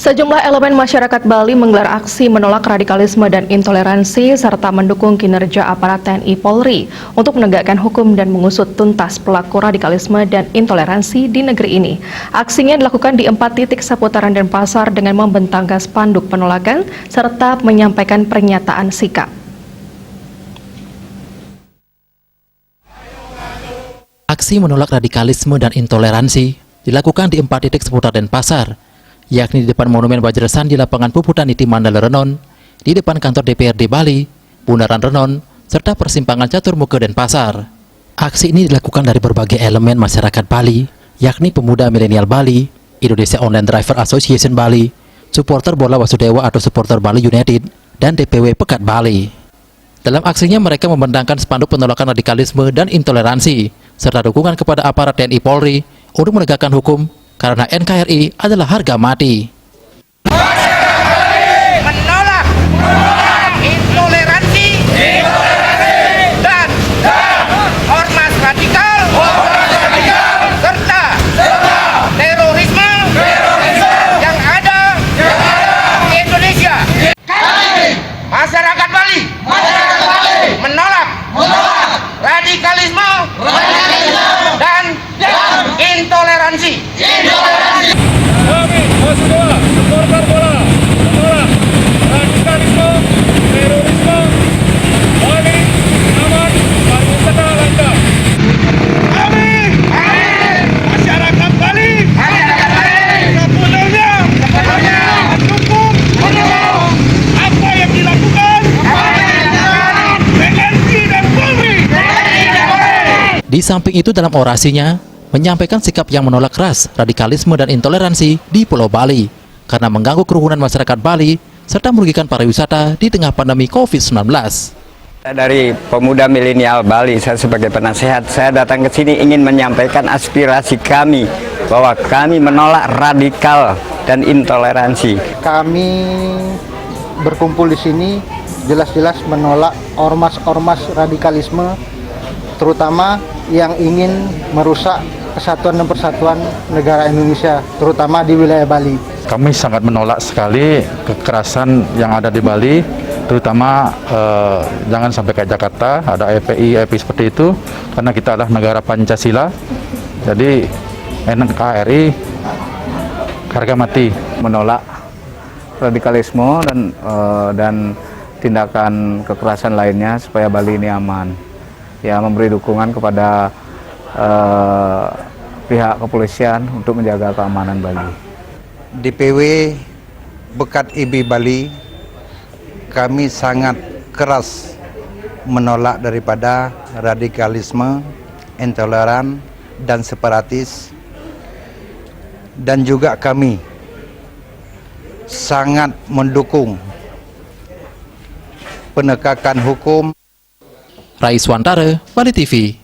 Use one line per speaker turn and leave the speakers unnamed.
Sejumlah elemen masyarakat Bali menggelar aksi menolak radikalisme dan intoleransi serta mendukung kinerja aparat TNI Polri untuk menegakkan hukum dan mengusut tuntas pelaku radikalisme dan intoleransi di negeri ini. Aksinya dilakukan di 4 titik seputaran Denpasar dengan membentangkan spanduk penolakan serta menyampaikan pernyataan sikap.
Aksi menolak radikalisme dan intoleransi dilakukan di 4 titik seputar Denpasar, yakni di depan Monumen Wajrasan di lapangan Puputaniti Mandala Renon, di depan kantor DPRD Bali, Bundaran Renon, serta persimpangan Caturmuka Denpasar. Aksi ini dilakukan dari berbagai elemen masyarakat Bali, yakni Pemuda Milenial Bali, Indonesia Online Driver Association Bali, supporter bola Wasudewa atau supporter Bali United, dan DPW Pekat Bali. Dalam aksinya mereka membentangkan spanduk penolakan radikalisme dan intoleransi, serta dukungan kepada aparat TNI Polri untuk menegakkan hukum karena NKRI adalah harga mati.
Menolak intoleransi dan ormas radikal serta terorisme yang ada di Indonesia. Masyarakat Bali menolak radikalisme dan intoleransi.
Kami Wasudewa, supporter bola, menolak radikalisme, terorisme, Bali aman, pariwisata lancar. Kami masyarakat Bali sepenuhnya mendukung apa yang dilakukan TNI dan Polri.
Di samping itu dalam orasinya, menyampaikan sikap yang menolak keras radikalisme dan intoleransi di Pulau Bali karena mengganggu kerukunan masyarakat Bali serta merugikan pariwisata di tengah pandemi COVID-19.
Dari Pemuda Milenial Bali, saya sebagai penasehat, saya datang ke sini ingin menyampaikan aspirasi kami bahwa kami menolak radikal dan intoleransi.
Kami berkumpul di sini jelas-jelas menolak ormas-ormas radikalisme, terutama yang ingin merusak kesatuan dan persatuan negara Indonesia, terutama di wilayah Bali.
Kami sangat menolak sekali kekerasan yang ada di Bali, terutama jangan sampai kayak Jakarta ada EPI seperti itu, karena kita adalah negara Pancasila. Jadi NKRI harga mati.
Menolak radikalisme dan tindakan kekerasan lainnya supaya Bali ini aman. Ya, memberi dukungan kepada pihak kepolisian untuk menjaga keamanan Bali.
DPW Bekat IB Bali, kami sangat keras menolak daripada radikalisme, intoleran, dan separatis, dan juga kami sangat mendukung penegakan hukum.
Raiswantara, Bali TV.